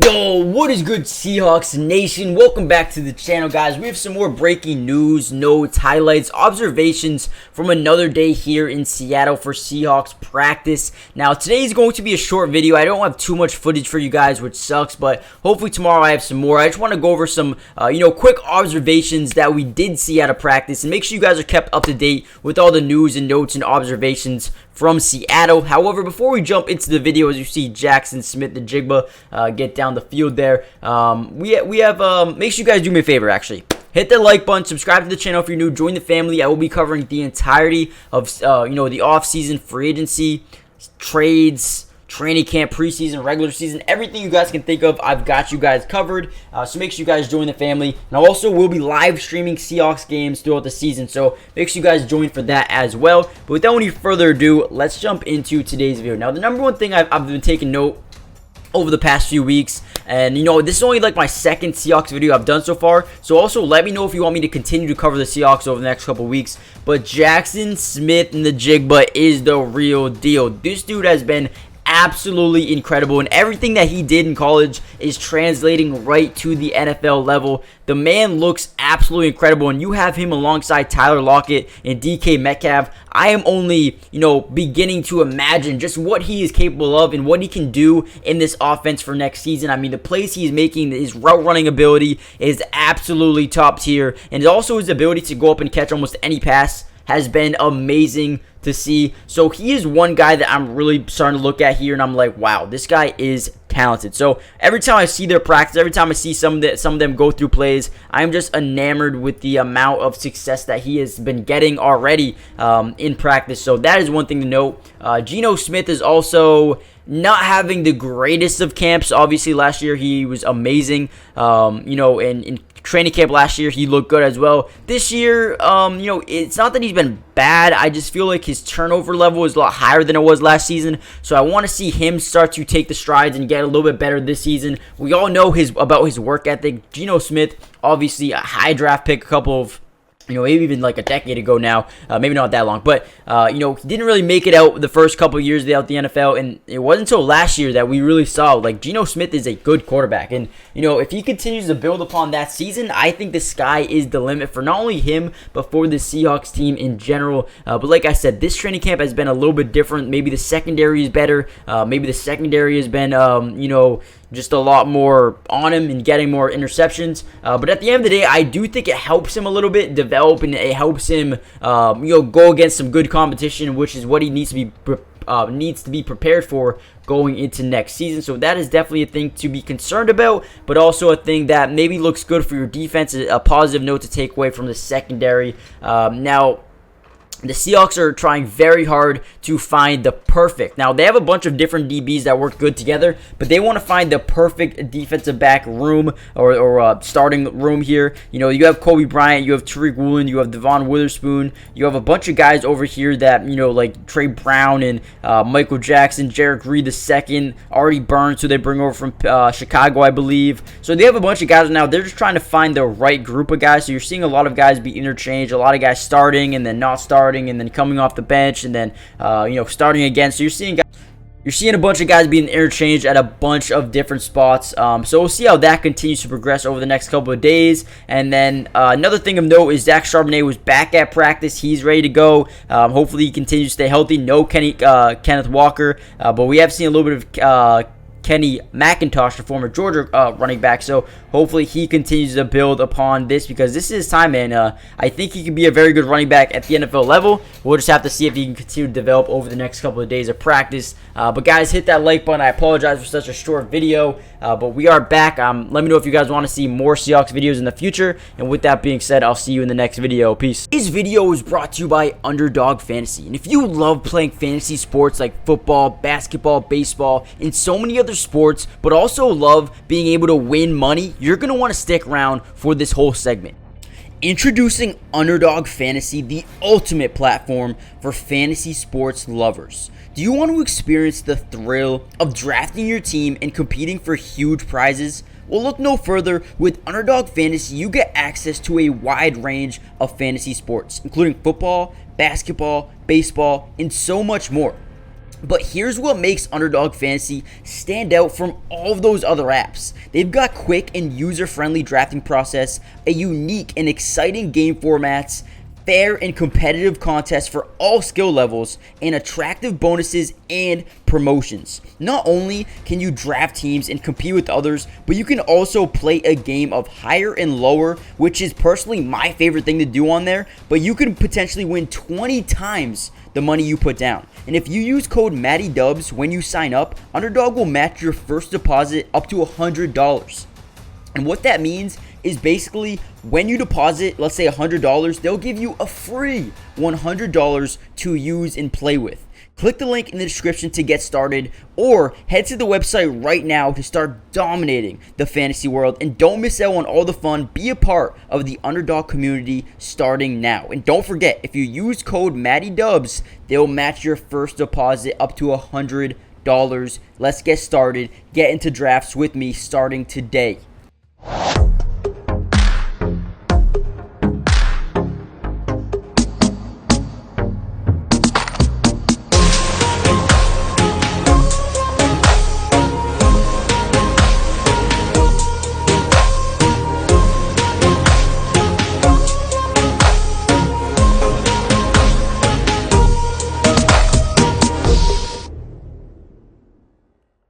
Yo, what is good, Seahawks Nation? Welcome back to the channel, guys. We have some more breaking news, notes, highlights, observations from another day here in Seattle for Seahawks practice. Now, today is going to be a short video. I don't have too much footage for you guys, which sucks, but hopefully tomorrow I have some more. I just want to go over some, quick observations that we did see out of practice, and make sure you guys are kept up to date with all the news and notes and observations from Seattle. However, before we jump into the video, as you see Jaxon, Smith, and Njigba get down the field there, we have make sure you guys do me a favor, actually. Hit the like button, subscribe to the channel if you're new, join the family. I will be covering the entirety of the off-season, free agency, trades, training camp, preseason, regular season, everything you guys can think of, I've got you guys covered. So make sure you guys join the family. And I also will be live streaming Seahawks games throughout the season, so make sure you guys join for that as well. But without any further ado, let's jump into today's video. Now, the number one thing I've been taking note over the past few weeks, and this is only like my second Seahawks video I've done so far, so also let me know if you want me to continue to cover the Seahawks over the next couple weeks. But Jaxon Smith and the Njigba is the real deal. This dude has been absolutely incredible, and everything that he did in college is translating right to the NFL level. The man looks absolutely incredible, and you have him alongside Tyler Lockett and DK Metcalf. I am only, beginning to imagine just what he is capable of and what he can do in this offense for next season. I mean, the plays he's making, his route running ability is absolutely top tier, and also his ability to go up and catch almost any pass has been amazing to see. So he is one guy that I'm really starting to look at here, and I'm like, wow, this guy is talented. So every time I see their practice, every time I see some of them go through plays, I'm just enamored with the amount of success that he has been getting already in practice. So that is one thing to note. Geno Smith is also not having the greatest of camps. Obviously, last year he was amazing. In training camp last year, he looked good as well. This year, it's not that he's been bad. I just feel like his turnover level is a lot higher than it was last season. So I want to see him start to take the strides and get a little bit better this season. We all know about his work ethic. Geno Smith, obviously a high draft pick, a couple of maybe even like a decade ago now, maybe not that long, but, he didn't really make it out the first couple of years out the NFL, and it wasn't until last year that we really saw, like, Geno Smith is a good quarterback, and, if he continues to build upon that season, I think the sky is the limit for not only him, but for the Seahawks team in general. But like I said, this training camp has been a little bit different. Maybe the secondary is better. Maybe the secondary has been, just a lot more on him and getting more interceptions. But at the end of the day, I do think it helps him a little bit develop, and it helps him, go against some good competition, which is what he needs to be prepared for going into next season. So that is definitely a thing to be concerned about, but also a thing that maybe looks good for your defense, a positive note to take away from the secondary. Now, the Seahawks are trying very hard to find the perfect. Now, they have a bunch of different DBs that work good together, but they want to find the perfect defensive back room or starting room here. You have Kobe Bryant, you have Tariq Woolen, you have Devon Witherspoon, you have a bunch of guys over here that, like Trey Brown and Michael Jackson, Jarek Reed II, Artie Burns, who they bring over from Chicago, I believe. So they have a bunch of guys now. They're just trying to find the right group of guys. So you're seeing a lot of guys be interchanged, a lot of guys starting and then not starting, and then coming off the bench, and then starting again. So you're seeing a bunch of guys being interchanged at a bunch of different spots. So we'll see how that continues to progress over the next couple of days. And then another thing of note is Zach Charbonnet was back at practice. He's ready to go. Hopefully he continues to stay healthy. No Kenneth Walker, but we have seen a little bit of Kenny McIntosh, the former Georgia running back. So hopefully he continues to build upon this, because this is his time, and I think he could be a very good running back at the NFL level. We'll just have to see if he can continue to develop over the next couple of days of practice. But guys, hit that like button. I apologize for such a short video, but we are back. Let me know if you guys want to see more Seahawks videos in the future. And with that being said, I'll see you in the next video. Peace. Today's video is brought to you by Underdog Fantasy. And if you love playing fantasy sports like football, basketball, baseball, and so many other sports, but also love being able to win money, you're going to want to stick around for this whole segment. Introducing Underdog Fantasy, the ultimate platform for fantasy sports lovers. Do you want to experience the thrill of drafting your team and competing for huge prizes? Well, look no further. With Underdog Fantasy, you get access to a wide range of fantasy sports, including football, basketball, baseball, and so much more. But here's what makes Underdog Fantasy stand out from all of those other apps. They've got quick and user-friendly drafting process, a unique and exciting game formats, fair and competitive contests for all skill levels, and attractive bonuses and promotions. Not only can you draft teams and compete with others, but you can also play a game of higher and lower, which is personally my favorite thing to do on there, but you can potentially win 20 times the money you put down. And if you use code MattyDubs when you sign up, Underdog will match your first deposit up to $100. And what that means is basically when you deposit, let's say $100, they'll give you a free $100 to use and play with. Click the link in the description to get started, or head to the website right now to start dominating the fantasy world. And don't miss out on all the fun. Be a part of the Underdog community starting now. And don't forget, if you use code MattyDubs, they'll match your first deposit up to $100. Let's get started. Get into drafts with me starting today.